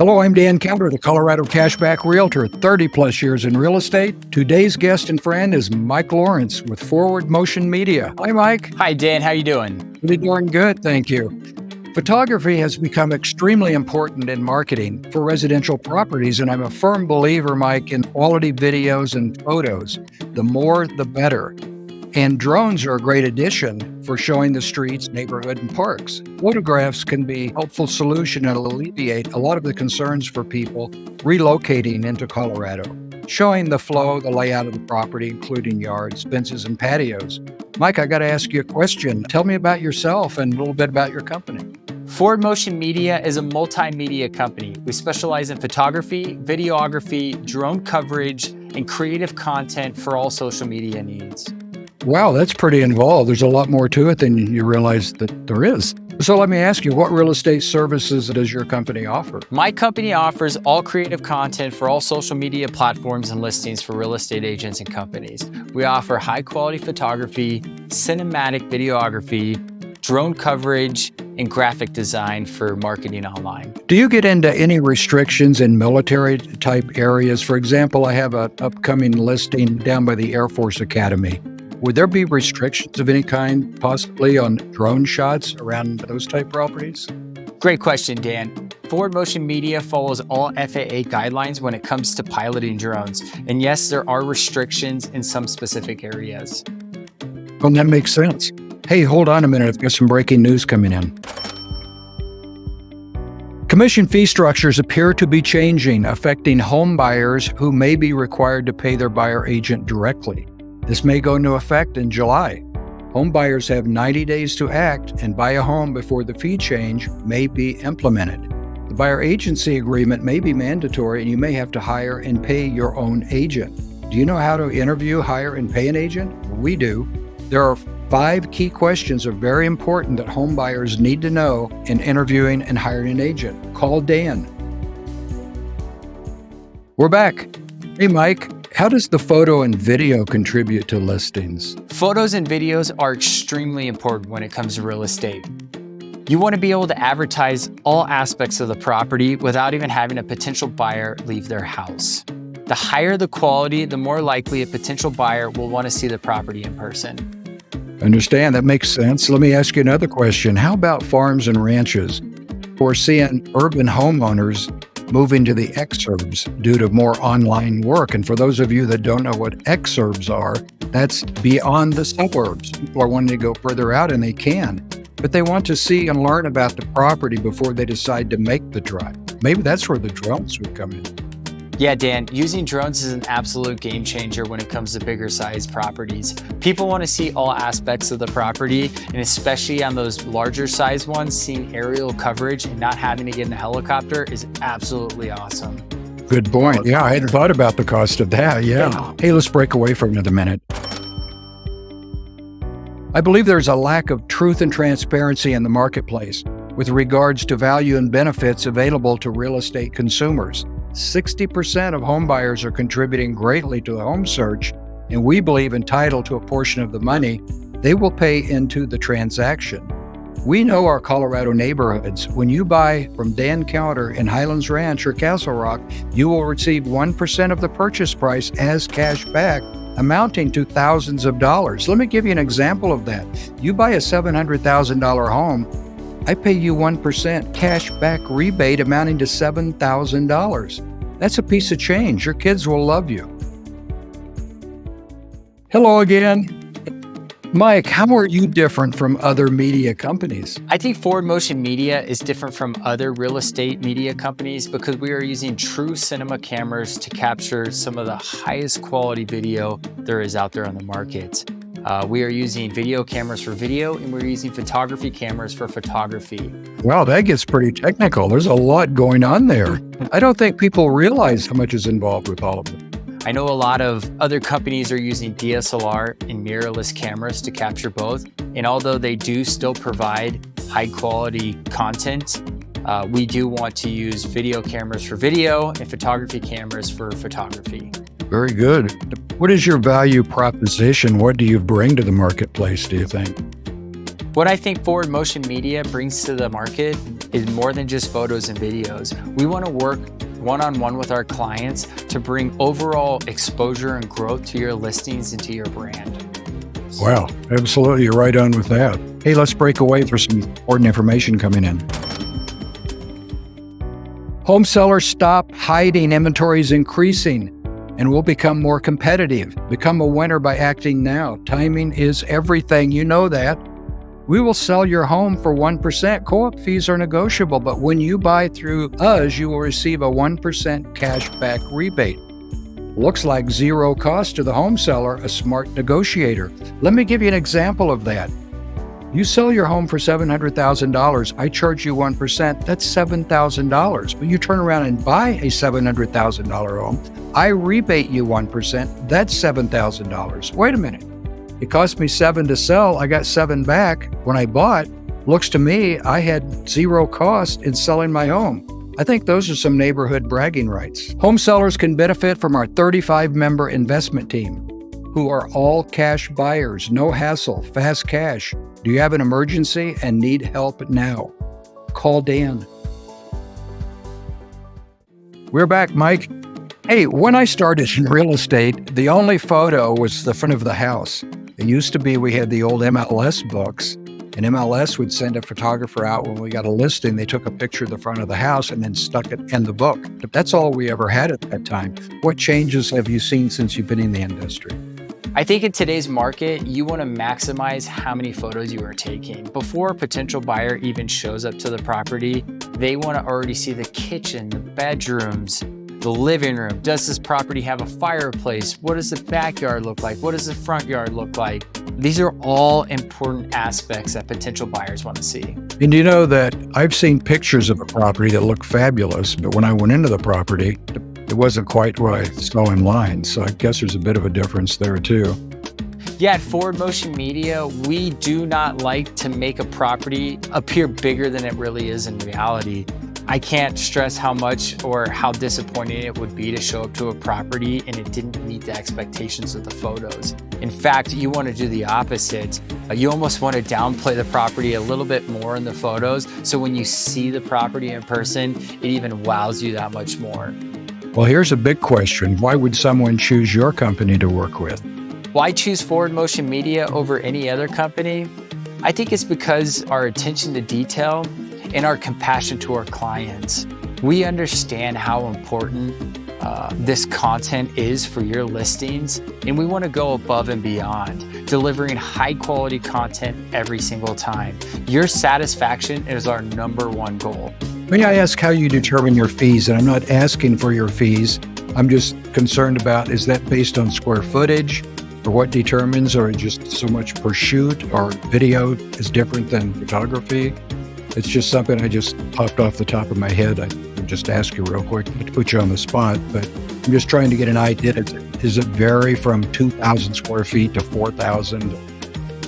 Hello, I'm Dan Counter, the Colorado CashBack Realtor, 30 plus years in real estate. Today's guest and friend is Mike Lawrence with Forward Motion Media. Hi, Mike. Hi, Dan. How you doing? Really doing good, thank you. Photography has become extremely important in marketing for residential properties, and I'm a firm believer, Mike, in quality videos and photos. The more, the better. And drones are a great addition for showing the streets, neighborhood, and parks. Photographs can be a helpful solution and alleviate a lot of the concerns for people relocating into Colorado, showing the flow, the layout of the property, including yards, fences, and patios. Mike, I got to ask you a question. Tell me about yourself and a little bit about your company. Forward Motion Media is a multimedia company. We specialize in photography, videography, drone coverage, and creative content for all social media needs. Wow, that's pretty involved. There's a lot more to it than you realize that there is. So let me ask you, what real estate services does your company offer? My company offers all creative content for all social media platforms and listings for real estate agents and companies. We offer high quality photography, cinematic videography, drone coverage, and graphic design for marketing online. Do you get into any restrictions in military type areas? For example, I have an upcoming listing down by the Air Force Academy. Would there be restrictions of any kind possibly on drone shots around those type properties? Great question, Dan. Forward Motion Media follows all FAA guidelines when it comes to piloting drones. And yes, there are restrictions in some specific areas. Well, that makes sense. Hey, hold on a minute. I've got some breaking news coming in. Commission fee structures appear to be changing, affecting home buyers who may be required to pay their buyer agent directly. This may go into effect in July. Home buyers have 90 days to act and buy a home before the fee change may be implemented. The buyer agency agreement may be mandatory and you may have to hire and pay your own agent. Do you know how to interview, hire, and pay an agent? We do. There are 5 key questions that are very important that home buyers need to know in interviewing and hiring an agent. Call Dan. We're back. Hey, Mike. How does the photo and video contribute to listings? Photos and videos are extremely important when it comes to real estate. You want to be able to advertise all aspects of the property without even having a potential buyer leave their house. The higher the quality, the more likely a potential buyer will want to see the property in person. Understand, that makes sense. Let me ask you another question. How about farms and ranches? We're seeing urban homeowners moving to the exurbs due to more online work. And for those of you that don't know what exurbs are, that's beyond the suburbs. People are wanting to go further out, and they can, but they want to see and learn about the property before they decide to make the drive. Maybe that's where the drones would come in. Yeah, Dan, using drones is an absolute game changer when it comes to bigger size properties. People want to see all aspects of the property, and especially on those larger size ones, seeing aerial coverage and not having to get in a helicopter is absolutely awesome. Good point. Yeah, I hadn't thought about the cost of that. Yeah. Hey, let's break away for another minute. I believe there's a lack of truth and transparency in the marketplace with regards to value and benefits available to real estate consumers. 60% of home buyers are contributing greatly to the home search, and we believe entitled to a portion of the money they will pay into the transaction. We know our Colorado neighborhoods. When you buy from Dan Counter in Highlands Ranch or Castle Rock, you will receive 1% of the purchase price as cash back, amounting to thousands of dollars. Let me give you an example of that. You buy a $700,000 home, I pay you 1% cash back rebate amounting to $7,000. That's a piece of change. Your kids will love you. Hello again. Mike, how are you different from other media companies? I think Forward Motion Media is different from other real estate media companies because we are using true cinema cameras to capture some of the highest quality video there is out there on the market. We are using video cameras for video, and we're using photography cameras for photography. Wow, that gets pretty technical. There's a lot going on there. I don't think people realize how much is involved with all of it. I know a lot of other companies are using DSLR and mirrorless cameras to capture both. And although they do still provide high quality content, we do want to use video cameras for video and photography cameras for photography. Very good. What is your value proposition? What do you bring to the marketplace, do you think? What I think Forward Motion Media brings to the market is more than just photos and videos. We want to work one-on-one with our clients to bring overall exposure and growth to your listings and to your brand. Wow, absolutely, you're right on with that. Hey, let's break away for some important information coming in. Home sellers, stop hiding. Inventory is increasing and will become more competitive. Become a winner by acting now. Timing is everything. You know that. We will sell your home for 1%. Co-op fees are negotiable, but when you buy through us, you will receive a 1% cashback rebate. Looks like zero cost to the home seller, a smart negotiator. Let me give you an example of that. You sell your home for $700,000. I charge you 1%. That's $7,000. But you turn around and buy a $700,000 home. I rebate you 1%. That's $7,000. Wait a minute. It cost me $7 to sell. I got $7 back when I bought. Looks to me, I had zero cost in selling my home. I think those are some neighborhood bragging rights. Home sellers can benefit from our 35-member investment team, who are all cash buyers, no hassle, fast cash. Do you have an emergency and need help now? Call Dan. We're back, Mike. Hey, when I started in real estate, the only photo was the front of the house. It used to be we had the old MLS books, and MLS would send a photographer out when we got a listing. They took a picture of the front of the house and then stuck it in the book. But that's all we ever had at that time. What changes have you seen since you've been in the industry? I think in today's market, you want to maximize how many photos you are taking. Before a potential buyer even shows up to the property, they want to already see the kitchen, the bedrooms, the living room. Does this property have a fireplace? What does the backyard look like? What does the front yard look like? These are all important aspects that potential buyers want to see. And you know that I've seen pictures of a property that look fabulous, but when I went into the property, it wasn't quite what I saw in line. So I guess there's a bit of a difference there too. Yeah, at Forward Motion Media, we do not like to make a property appear bigger than it really is in reality. I can't stress how much or how disappointing it would be to show up to a property and it didn't meet the expectations of the photos. In fact, you want to do the opposite. You almost want to downplay the property a little bit more in the photos, so when you see the property in person, it even wows you that much more. Well, here's a big question. Why would someone choose your company to work with? Why choose Forward Motion Media over any other company? I think it's because our attention to detail and our compassion to our clients. We understand how important this content is for your listings, and we want to go above and beyond, delivering high quality content every single time. Your satisfaction is our #1 goal. May I ask how you determine your fees? And I'm not asking for your fees. I'm just concerned about, is that based on square footage, or what determines, or just so much per shoot, or video is different than photography? It's just something I just popped off the top of my head. I just ask you real quick to put you on the spot, but I'm just trying to get an idea. Does it vary from 2,000 square feet to 4,000?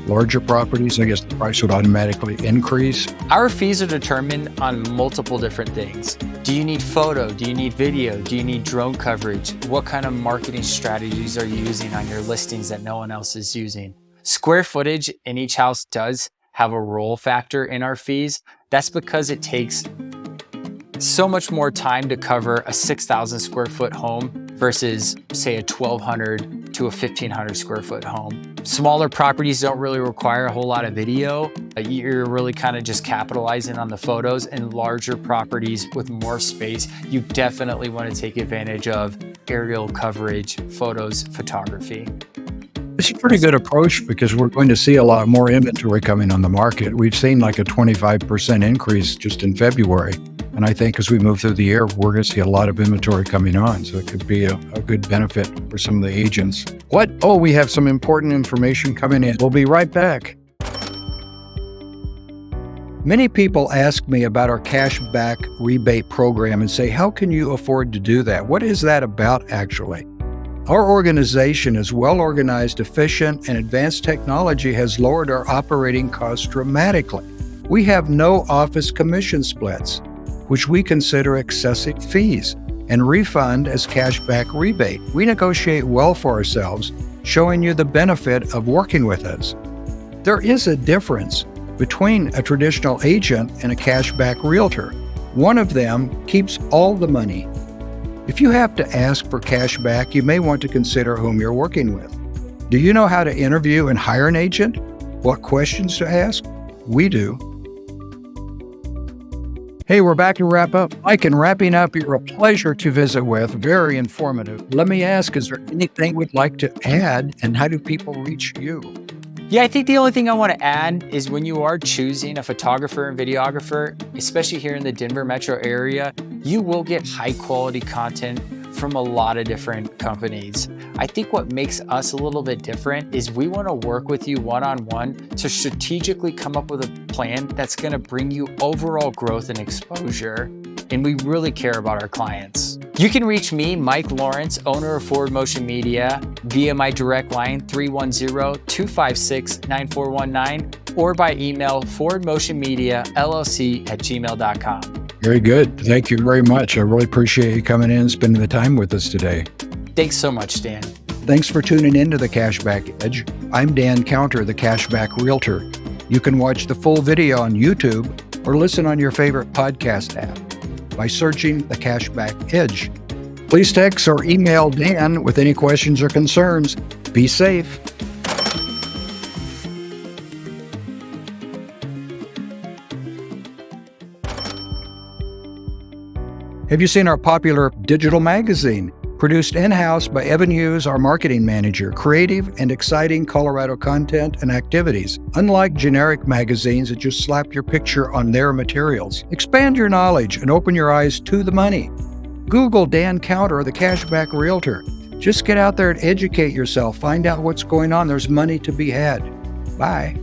Larger properties, I guess the price would automatically increase. Our fees are determined on multiple different things. Do you need photo? Do you need video? Do you need drone coverage? What kind of marketing strategies are you using on your listings that no one else is using? Square footage in each house does have a role factor in our fees. That's because it takes so much more time to cover a 6,000 square foot home versus say a 1,200 to a 1,500 square foot home. Smaller properties don't really require a whole lot of video. You're really kind of just capitalizing on the photos. And larger properties with more space, you definitely want to take advantage of aerial coverage, photos, photography. It's a pretty good approach because we're going to see a lot more inventory coming on the market. We've seen like a 25% increase just in February. And I think as we move through the year, we're going to see a lot of inventory coming on. So it could be a good benefit for some of the agents. What? Oh, we have some important information coming in. We'll be right back. Many people ask me about our cashback rebate program and say, how can you afford to do that? What is that about actually? Our organization is well organized, efficient, and advanced technology has lowered our operating costs dramatically. We have no office commission splits, which we consider excessive fees, and refund as cashback rebate. We negotiate well for ourselves, showing you the benefit of working with us. There is a difference between a traditional agent and a cashback realtor. One of them keeps all the money. If you have to ask for cashback, you may want to consider whom you're working with. Do you know how to interview and hire an agent? What questions to ask? We do. Hey, we're back to wrap up. Mike, in wrapping up, you're a pleasure to visit with. Very informative. Let me ask, is there anything we'd like to add, and how do people reach you? Yeah, I think the only thing I want to add is when you are choosing a photographer and videographer, especially here in the Denver metro area, you will get high quality content from a lot of different companies. I think what makes us a little bit different is we want to work with you one-on-one to strategically come up with a plan that's going to bring you overall growth and exposure. And we really care about our clients. You can reach me, Mike Lawrence, owner of Forward Motion Media, via my direct line 310-256-9419 or by email forwardmotionmediallc@gmail.com. Very good. Thank you very much. I really appreciate you coming in and spending the time with us today. Thanks so much, Dan. Thanks for tuning in to the Cashback Edge. I'm Dan Counter, the Cashback Realtor. You can watch the full video on YouTube or listen on your favorite podcast app by searching the Cashback Edge. Please text or email Dan with any questions or concerns. Be safe. Have you seen our popular digital magazine? Produced in-house by Evan Hughes, our marketing manager, creative and exciting Colorado content and activities. Unlike generic magazines that just slap your picture on their materials, expand your knowledge and open your eyes to the money. Google Dan Counter, the Cashback Realtor. Just get out there and educate yourself. Find out what's going on. There's money to be had. Bye.